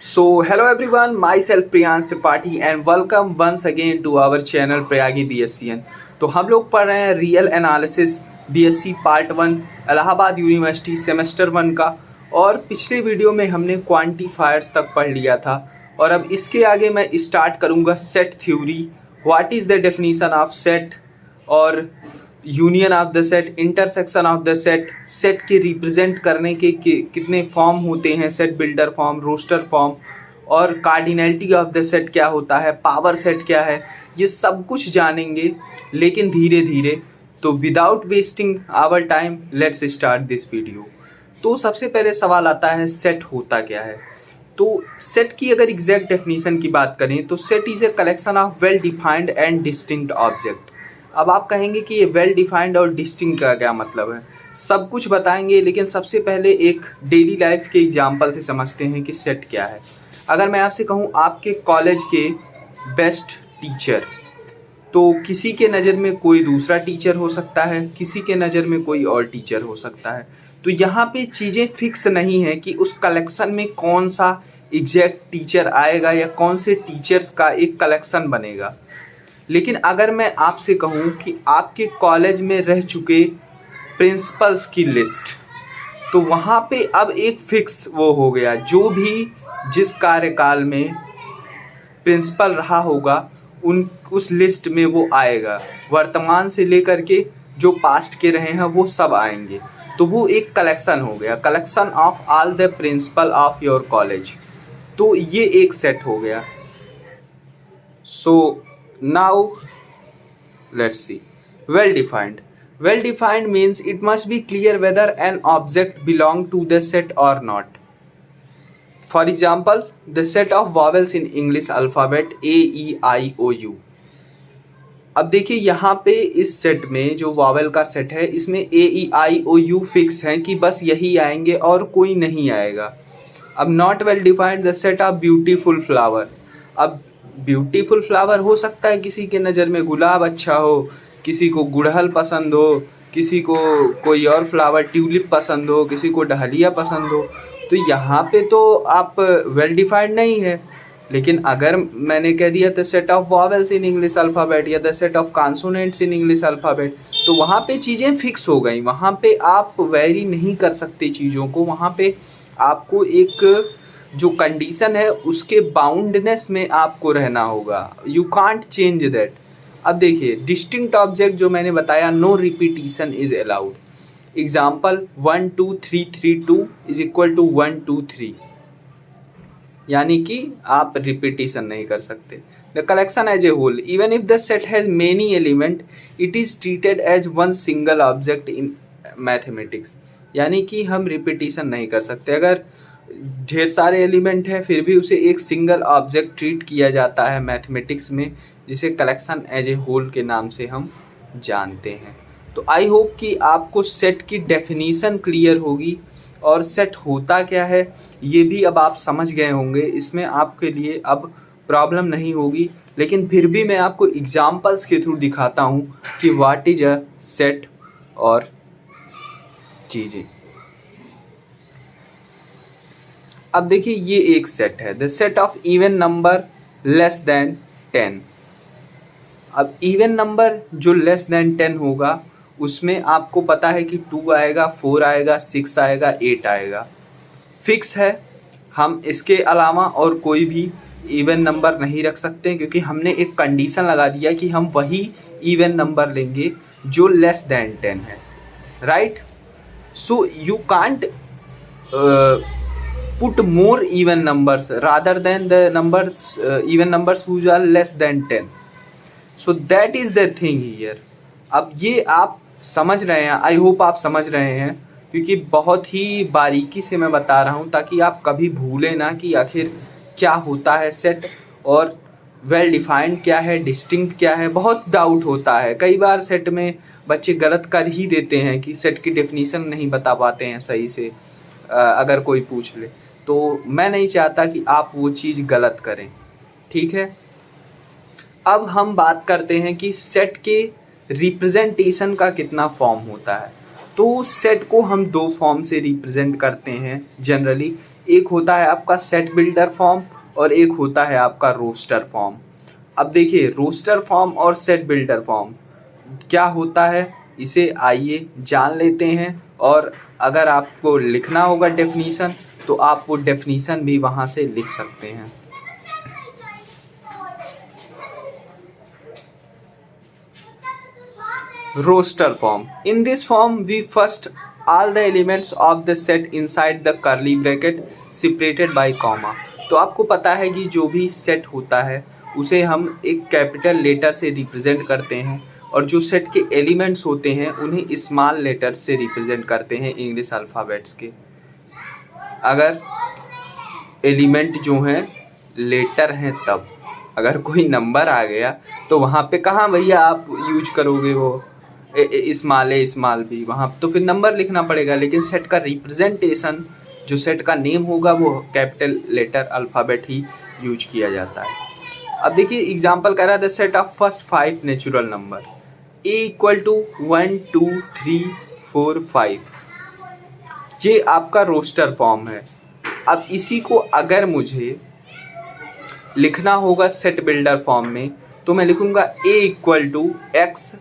So hello everyone, myself Priyansh Tripathi and welcome once again to our channel प्रयागी BSCN। तो हम लोग पढ़ रहे हैं real analysis BSc part 1 Allahabad university semester 1 का। और पिछले वीडियो में हमने क्वांटिफायर्स तक पढ़ लिया था और अब इसके आगे मैं स्टार्ट करूंगा set theory, what is the definition of set और union of the set, intersection of the set, set के रिप्रेजेंट करने के कितने फॉर्म होते हैं, set builder form, roster form, और कार्डिनैलिटी ऑफ द सेट क्या होता है, पावर सेट क्या है, ये सब कुछ जानेंगे लेकिन धीरे धीरे। तो without wasting our time let's start this video. तो सबसे पहले सवाल आता है सेट होता क्या है। तो सेट की अगर एग्जैक्ट डेफिनेशन की बात करें तो set is a collection of well defined and distinct object. अब आप कहेंगे कि ये वेल डिफाइंड और डिस्टिंक्ट का क्या मतलब है, सब कुछ बताएंगे लेकिन सबसे पहले एक डेली लाइफ के एग्जांपल से समझते हैं कि सेट क्या है। अगर मैं आपसे कहूँ आपके कॉलेज के बेस्ट टीचर, तो किसी के नज़र में कोई दूसरा टीचर हो सकता है, किसी के नज़र में कोई और टीचर हो सकता है। तो यहाँ पे चीज़ें फिक्स नहीं है कि उस कलेक्शन में कौन सा एग्जैक्ट टीचर आएगा या कौन से टीचर्स का एक कलेक्शन बनेगा। लेकिन अगर मैं आपसे कहूँ कि आपके कॉलेज में रह चुके प्रिंसिपल्स की लिस्ट, तो वहाँ पे अब एक फिक्स वो हो गया, जो भी जिस कार्यकाल में प्रिंसिपल रहा होगा उस लिस्ट में वो आएगा। वर्तमान से लेकर के जो पास्ट के रहे हैं वो सब आएंगे। तो वो एक कलेक्शन हो गया, collection of all the principle of your college. तो ये एक सेट हो गया। सो now let's see. Well defined. Well defined means it must be clear whether an object belong to the set or not. For example, the set of vowels in English alphabet A, E, I, O, U. अब देखिए यहाँ पे इस set में जो Wavell का set है इसमें A, E, I, O, U fix हैं कि बस यही आएंगे और कोई नहीं आएगा। अब not well defined the set of beautiful flower. अब ब्यूटीफुल फ्लावर हो सकता है किसी के नज़र में गुलाब अच्छा हो, किसी को गुड़हल पसंद हो, किसी को कोई और फ्लावर ट्यूलिप पसंद हो, किसी को डहलिया पसंद हो। तो यहाँ पे तो आप वेल डिफाइंड नहीं है। लेकिन अगर मैंने कह दिया the set of vowels in English alphabet या the set of consonants in English alphabet, तो वहाँ पे चीज़ें फिक्स हो गई। वहाँ पे आप वेरी नहीं कर सकते चीज़ों को। वहाँ पे आपको एक जो कंडीशन है उसके बाउंडनेस में आपको रहना होगा। You can't change that. अब देखिए डिस्टिंक्ट ऑब्जेक्ट जो मैंने बताया, no repetition is allowed. Example 1 2 3 3 2 is equal to 1 2 3, यानी कि आप रिपीटिशन नहीं कर सकते। The collection as a whole, even if the set has many element, it is treated as one single object in mathematics. यानी कि हम रिपीटिशन नहीं कर सकते। अगर ढेर सारे एलिमेंट हैं फिर भी उसे एक सिंगल ऑब्जेक्ट ट्रीट किया जाता है मैथमेटिक्स में, जिसे कलेक्शन एज ए होल के नाम से हम जानते हैं। तो आई होप कि आपको सेट की डेफिनीशन क्लियर होगी और सेट होता क्या है ये भी अब आप समझ गए होंगे। इसमें आपके लिए अब प्रॉब्लम नहीं होगी। लेकिन फिर भी मैं आपको एग्जाम्पल्स के थ्रू दिखाता हूँ कि व्हाट इज अ सेट और चीज़ें। अब देखिए ये एक सेट है, the set of even number less then 10। अब इवन नंबर जो लेस देन 10 होगा उसमें आपको पता है कि 2 आएगा, 4 आएगा, 6 आएगा, 8 आएगा, फिक्स है। हम इसके अलावा और कोई भी इवन नंबर नहीं रख सकते क्योंकि हमने एक कंडीशन लगा दिया कि हम वही इवन नंबर लेंगे जो लेस देन 10 है, right. So you can't put more even numbers rather than the numbers even numbers which are less than 10. So that is the thing here. अब ये आप समझ रहे हैं, आई होप आप समझ रहे हैं, क्योंकि बहुत ही बारीकी से मैं बता रहा हूँ ताकि आप कभी भूलें ना कि आखिर क्या होता है सेट और वेल डिफाइंड क्या है, डिस्टिंक्ट क्या है। बहुत डाउट होता है, कई बार सेट में बच्चे गलत कर ही देते हैं कि सेट की डेफिनीशन नहीं बता पाते हैं सही से। अगर कोई पूछ ले तो मैं नहीं चाहता कि आप वो चीज़ गलत करें, ठीक है। अब हम बात करते हैं कि सेट के रिप्रेजेंटेशन का कितना फॉर्म होता है। तो सेट को हम 2 फॉर्म से रिप्रेजेंट करते हैं जनरली। एक होता है आपका सेट बिल्डर फॉर्म और एक होता है आपका रोस्टर फॉर्म। अब देखिए रोस्टर फॉर्म और सेट बिल्डर फॉर्म क्या होता है, इसे आइए जान लेते हैं। और अगर आपको लिखना होगा डेफिनीशन तो आप वो डेफिनीशन भी वहाँ से लिख सकते हैं। Roster form. In this form, we first all the elements of the set inside the curly bracket separated by comma. तो आपको पता है कि जो भी सेट होता है उसे हम एक कैपिटल लेटर से रिप्रेजेंट करते हैं और जो सेट के एलिमेंट्स होते हैं उन्हें स्मॉल लेटर से रिप्रेजेंट करते हैं इंग्लिश अल्फ़ाबेट्स के। अगर एलिमेंट जो हैं लेटर हैं तब, अगर कोई नंबर आ गया तो वहाँ पे कहाँ भैया आप यूज करोगे वो स्मॉल भी, वहाँ तो फिर नंबर लिखना पड़ेगा। लेकिन सेट का रिप्रेजेंटेशन जो सेट का नेम होगा वो कैपिटल लेटर अल्फ़ाबेट ही यूज किया जाता है। अब देखिए एग्जांपल कह रहा है the set of first 5 natural number a equal to 1 2 3 4 5, ये आपका रोस्टर फॉर्म है। अब इसी को अगर मुझे लिखना होगा सेट बिल्डर फॉर्म में तो मैं लिखूंगा a equal to x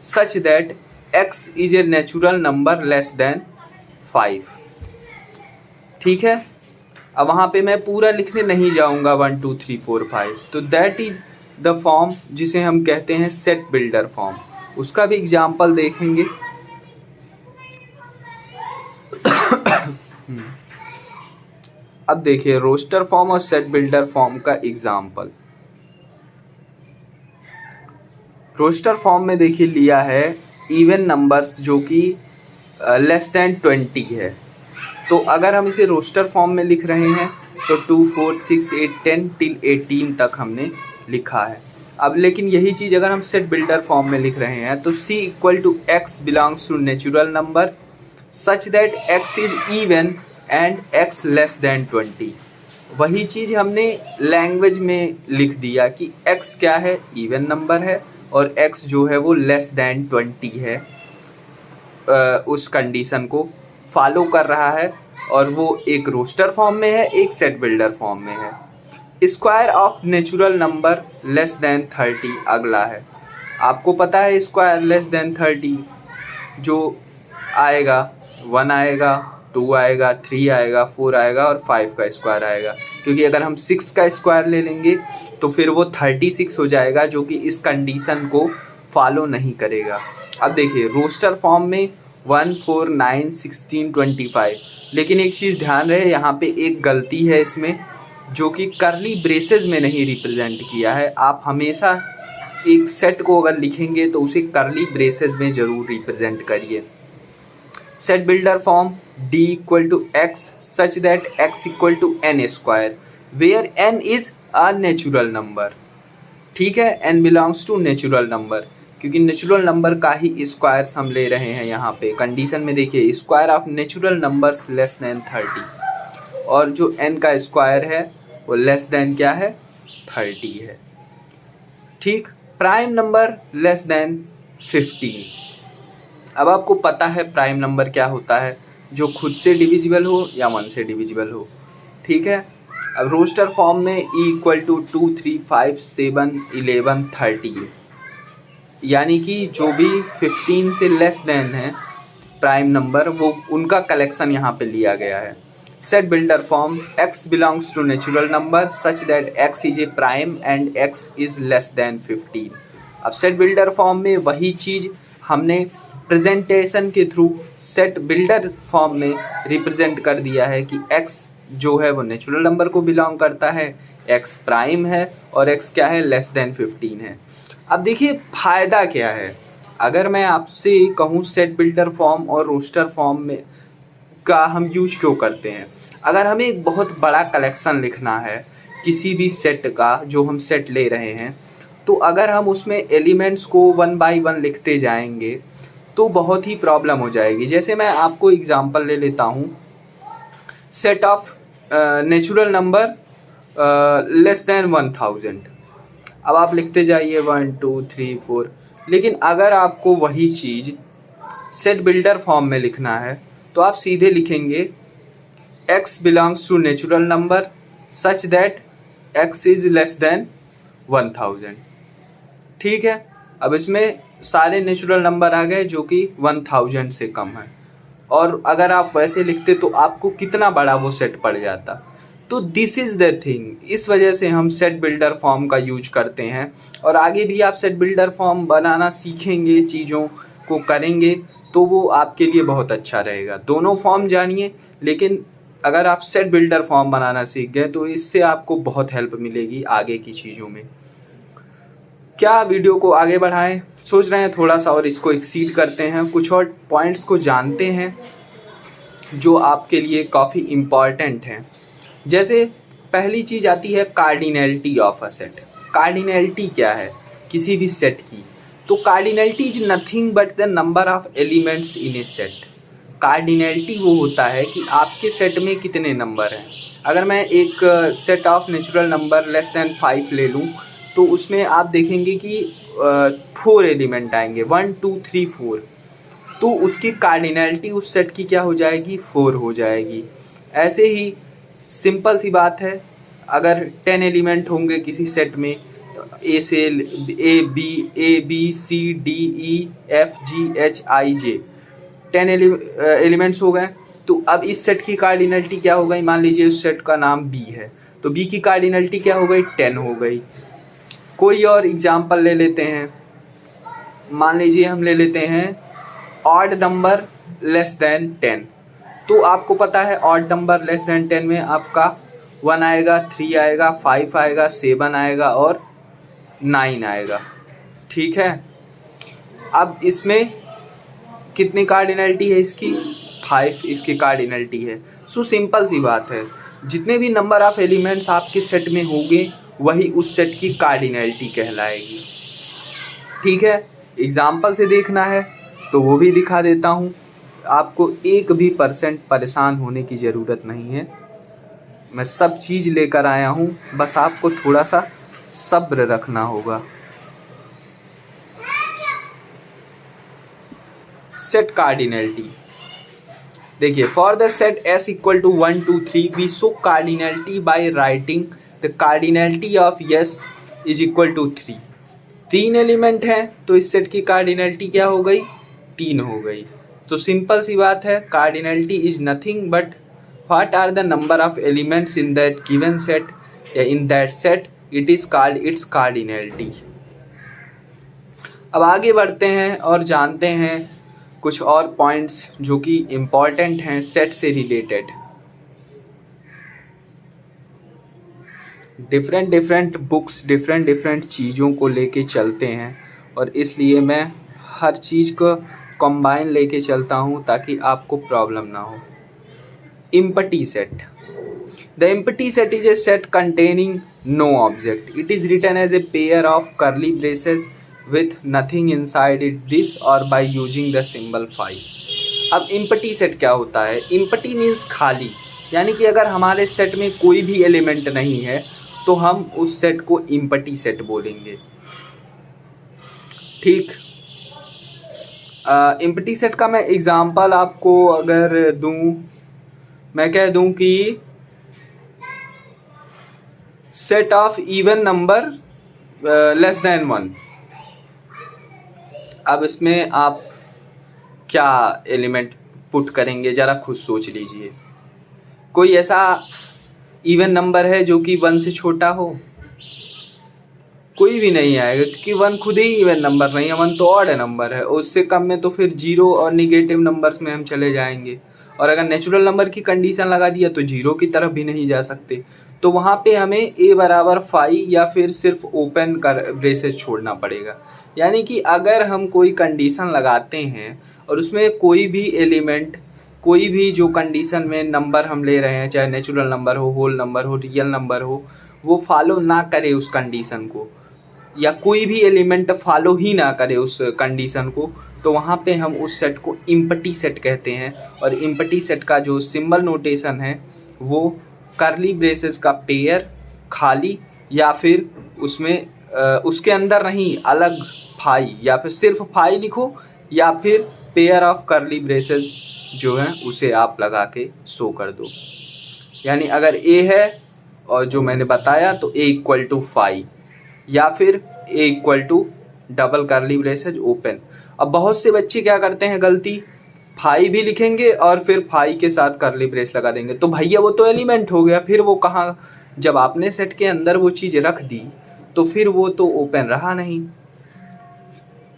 such that x is a natural number less than 5। ठीक है, अब वहाँ पे मैं पूरा लिखने नहीं जाऊंगा 1 2 3 4 5, तो दैट इज द फॉर्म जिसे हम कहते हैं सेट बिल्डर फॉर्म। उसका भी एग्जाम्पल देखेंगे। अब देखिए रोस्टर फॉर्म और सेट बिल्डर फॉर्म का एग्जाम्पल। रोस्टर फॉर्म में देखिए लिया है इवन नंबर्स जो कि लेस देन 20 है। तो अगर हम इसे रोस्टर फॉर्म में लिख रहे हैं तो 2 4 6 8 10 टिल 18 तक हमने लिखा है। अब लेकिन यही चीज़ अगर हम सेट बिल्डर फॉर्म में लिख रहे हैं तो c equal to x belongs to natural number such that x is even and x less than 20। वही चीज़ हमने लैंग्वेज में लिख दिया कि x क्या है, इवन नंबर है, और x जो है वो लेस देन 20 है, उस कंडीशन को फॉलो कर रहा है। और वो एक रोस्टर फॉर्म में है, एक सेट बिल्डर फॉर्म में है। Square of natural number less then 30 अगला है। आपको पता है स्क्वायर लेस देन 30 जो आएगा 1 आएगा, 2 आएगा, 3 आएगा, 4 आएगा और 5 का स्क्वायर आएगा। क्योंकि अगर हम 6 का स्क्वायर ले लेंगे तो फिर वो 36 हो जाएगा जो कि इस कंडीशन को फॉलो नहीं करेगा। अब देखिए रोस्टर फॉर्म में 1 4 9 16 25, लेकिन एक चीज़ ध्यान रहे यहाँ पे एक गलती है इसमें जो कि करली ब्रेसेस में नहीं रिप्रेजेंट किया है। आप हमेशा एक सेट को अगर लिखेंगे तो उसे करली ब्रेसेस में ज़रूर रिप्रेजेंट करिए। Set builder form d equal to x such that x equal to n square where n is a natural number. ठीक है, n belongs to natural number, क्योंकि नेचुरल नंबर का ही स्क्वायर्स हम ले रहे हैं यहाँ पे कंडीशन में। देखिए square of natural numbers less than 30 और जो n का स्क्वायर है वो लेस देन क्या है, 30 है। ठीक, प्राइम नंबर लेस देन 15। अब आपको पता है प्राइम नंबर क्या होता है, जो खुद से डिविजिबल हो या 1 से डिविजिबल हो। ठीक है, अब रोस्टर फॉर्म में e इक्वल टू 2 3 5 7 11 30, यानी कि जो भी 15 से लेस देन है प्राइम नंबर वो उनका कलेक्शन यहाँ पे लिया गया है। Set builder form x belongs to natural number such that x is a prime and x is less than 15। अब सेट बिल्डर फॉर्म में वही चीज़ हमने प्रेजेंटेशन के थ्रू सेट बिल्डर फॉर्म में रिप्रेजेंट कर दिया है कि x जो है वो नेचुरल नंबर को बिलोंग करता है, x प्राइम है और x क्या है, लेस देन 15 है। अब देखिए फ़ायदा क्या है, अगर मैं आपसे कहूँ सेट बिल्डर फॉर्म और रोस्टर फॉर्म में का हम यूज क्यों करते हैं। अगर हमें एक बहुत बड़ा कलेक्शन लिखना है किसी भी सेट का जो हम सेट ले रहे हैं, तो अगर हम उसमें एलिमेंट्स को 1 बाय 1 लिखते जाएंगे तो बहुत ही प्रॉब्लम हो जाएगी। जैसे मैं आपको एग्जांपल ले लेता हूँ, set of natural number less then 1000। अब आप लिखते जाइए 1 2 3 4, लेकिन अगर आपको वही चीज़ सेट बिल्डर फॉर्म में लिखना है तो आप सीधे लिखेंगे x belongs to natural number such that x is less than 1000। ठीक है, अब इसमें सारे नेचुरल नंबर आ गए जो कि 1000 से कम है, और अगर आप वैसे लिखते तो आपको कितना बड़ा वो सेट पड़ जाता। तो दिस इज द थिंग, इस वजह से हम सेट बिल्डर फॉर्म का यूज करते हैं, और आगे भी आप सेट बिल्डर फॉर्म बनाना सीखेंगे, चीज़ों को करेंगे तो वो आपके लिए बहुत अच्छा रहेगा। दोनों फॉर्म जानिए, लेकिन अगर आप सेट बिल्डर फॉर्म बनाना सीख गए तो इससे आपको बहुत हेल्प मिलेगी आगे की चीज़ों में। क्या वीडियो को आगे बढ़ाएं, सोच रहे हैं थोड़ा सा और इसको एक्सीड करते हैं, कुछ और पॉइंट्स को जानते हैं जो आपके लिए काफ़ी इम्पॉर्टेंट हैं। जैसे पहली चीज़ आती है cardinality of a set. Cardinality क्या है किसी भी सेट की? तो cardinality is nothing but the number of elements in A set. Cardinality वो होता है कि आपके सेट में कितने नंबर हैं। अगर मैं एक set of natural number less than 5 ले लूँ तो उसमें आप देखेंगे कि 4 एलिमेंट आएंगे, 1 2 3 4, तो उसकी कार्डिनैलिटी उस सेट की क्या हो जाएगी? 4 हो जाएगी। ऐसे ही सिंपल सी बात है, अगर 10 एलिमेंट होंगे किसी सेट में, ए से A B C D E F G H I J, 10 elements हो गए, तो अब इस सेट की कार्डिनैलिटी क्या हो गई? मान लीजिए उस सेट का नाम बी है, तो बी की कार्डिनैलिटी क्या हो गई? 10 हो गई। कोई और एग्जाम्पल ले लेते हैं, मान लीजिए हम ले लेते हैं ऑड नंबर लेस देन 10। तो आपको पता है ऑड नंबर लेस देन 10 में आपका 1 आएगा, 3 आएगा, 5 आएगा, 7 आएगा और 9 आएगा। ठीक है, अब इसमें कितनी कार्डिनैलिटी है इसकी? 5 इसकी कार्डिनैलिटी है। सो सिंपल सी बात है, जितने भी नंबर ऑफ एलिमेंट्स आपके सेट में होंगे वही उस सेट की कार्डिनैलिटी कहलाएगी। ठीक है, एग्जाम्पल से देखना है तो वो भी दिखा देता हूँ, आपको 1% परेशान होने की ज़रूरत नहीं है, मैं सब चीज़ लेकर आया हूँ, बस आपको थोड़ा सा सब्र रखना होगा। सेट कार्डिनैलिटी देखिए, for the set S equal to 1 2 3 we show cardinality by writing the cardinality of S is equal to 3। 3 element हैं तो इस सेट की कार्डिनैलिटी क्या हो गई? 3 हो गई। तो सिंपल सी बात है, cardinality is nothing but what are the number of elements in that given set या in that set, it is called its cardinality. अब आगे बढ़ते हैं और जानते हैं कुछ और पॉइंट्स जो कि इम्पॉर्टेंट हैं सेट से रिलेटेड। डिफरेंट बुक्स डिफरेंट चीज़ों को लेके चलते हैं, और इसलिए मैं हर चीज़ को कंबाइन लेके चलता हूँ ताकि आपको प्रॉब्लम ना हो। empty set. The empty set is a set containing no object. It is written as a pair of curly braces with nothing inside it, this or by using the symbol phi. अब empty set क्या होता है? empty means खाली, यानी कि अगर हमारे set में कोई भी एलिमेंट नहीं है तो हम उस सेट को empty सेट बोलेंगे। ठीक, empty सेट का मैं एग्जांपल आपको अगर दूं, मैं कह दूं कि set of even number less then 1। अब इसमें आप क्या एलिमेंट पुट करेंगे जरा खुद सोच लीजिए। कोई ऐसा इवन नंबर है जो कि 1 से छोटा हो? कोई भी नहीं आएगा, क्योंकि 1 खुद ही इवन नंबर नहीं है, 1 तो ऑड नंबर है। उससे कम में तो फिर 0 और निगेटिव नंबर्स में हम चले जाएंगे, और अगर नेचुरल नंबर की कंडीशन लगा दिया तो 0 की तरफ भी नहीं जा सकते। तो वहाँ पे हमें a बराबर फाई या फिर सिर्फ ओपन कर ब्रेसेस छोड़ना पड़ेगा। यानी कि अगर हम कोई कंडीशन लगाते हैं और उसमें कोई भी एलिमेंट, कोई भी जो कंडीशन में नंबर हम ले रहे हैं, चाहे नेचुरल नंबर हो, होल नंबर हो, रियल नंबर हो, वो फॉलो ना करे उस कंडीशन को, या कोई भी एलिमेंट फॉलो ही ना करे उस कंडीशन को, तो वहाँ पे हम उस सेट को इम्पटी सेट कहते हैं। और इम्पटी सेट का जो सिंबल नोटेशन है वो कर्ली ब्रेसेस का पेयर, खाली, या फिर उसमें उसके अंदर नहीं अलग फाई, या फिर सिर्फ फाई लिखो, या फिर पेयर ऑफ कर्ली ब्रेसेस जो है उसे आप लगा के शो कर दो। यानी अगर ए है और जो मैंने बताया तो ए इक्वल टू 5, या फिर A equal to double curly braces open. अब बहुत से बच्चे क्या करते हैं गलती, फाई भी लिखेंगे और फिर फाई के साथ कर्ली ब्रेस लगा देंगे, तो भैया वो तो एलिमेंट हो गया, फिर वो कहाँ, जब आपने सेट के अंदर वो चीज़ रख दी तो फिर वो तो ओपन रहा नहीं,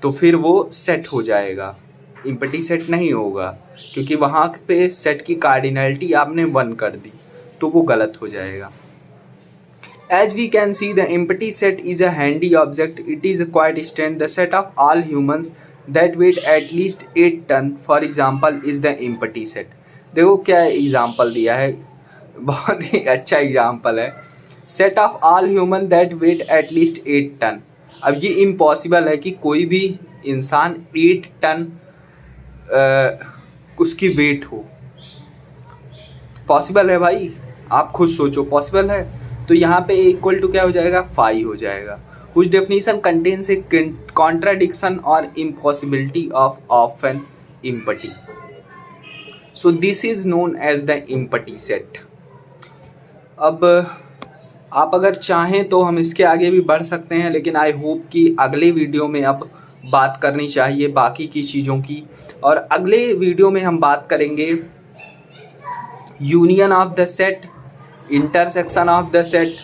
तो फिर वो सेट हो जाएगा, इम्पटी सेट नहीं होगा, क्योंकि वहाँ पे सेट की कार्डिनलिटी आपने 1 कर दी, तो वो गलत हो जाएगा। As we can see, the empty set is a handy object. It is quite standard. The set of all humans that weight at least 8 ton, for example, is the empty set. देखो क्या example दिया है, बहुत ही अच्छा example है। Set of all human that weight at least 8 ton. अब ये impossible है कि कोई भी इंसान 8 टन उसकी वेट हो। पॉसिबल है भाई, आप खुद सोचो, पॉसिबल है। तो यहाँ पे इक्वल टू क्या हो जाएगा, 5 हो जाएगा। कुछ डेफिनेशन कंटेन्स ए कॉन्ट्राडिक्शन और impossibility of an empty, so this is known as the empty set. अब आप अगर चाहें तो हम इसके आगे भी बढ़ सकते हैं, लेकिन आई होप कि अगले वीडियो में अब बात करनी चाहिए बाकी की चीज़ों की। और अगले वीडियो में हम बात करेंगे union of the set, intersection of the set,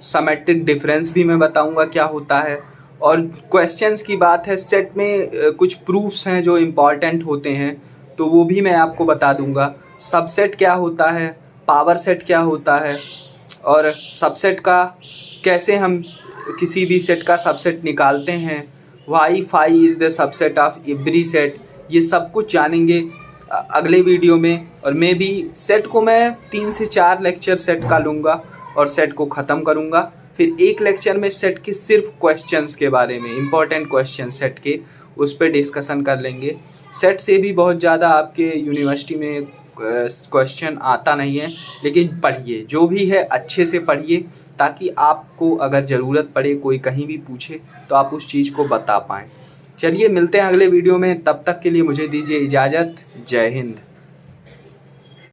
symmetric difference भी मैं बताऊंगा क्या होता है। और क्वेश्चंस की बात है, सेट में कुछ प्रूफ्स हैं जो इम्पॉर्टेंट होते हैं, तो वो भी मैं आपको बता दूंगा। सबसेट क्या होता है, पावर सेट क्या होता है, और सबसेट का कैसे हम किसी भी सेट का सबसेट निकालते हैं, why phi is the subset of every set, ये सब कुछ जानेंगे अगले वीडियो में। और मैं भी सेट को मैं 3 से 4 लेक्चर सेट का लूँगा और सेट को ख़त्म करूँगा। फिर एक लेक्चर में सेट के सिर्फ क्वेश्चंस के बारे में, इंपॉर्टेंट क्वेश्चन सेट के, उस पर डिस्कशन कर लेंगे। सेट से भी बहुत ज़्यादा आपके यूनिवर्सिटी में क्वेश्चन आता नहीं है, लेकिन पढ़िए, जो भी है अच्छे से पढ़िए, ताकि आपको अगर ज़रूरत पड़े, कोई कहीं भी पूछे तो आप उस चीज़ को बता पाएँ। चलिए मिलते हैं अगले वीडियो में, तब तक के लिए मुझे दीजिए इजाज़त। जय हिंद।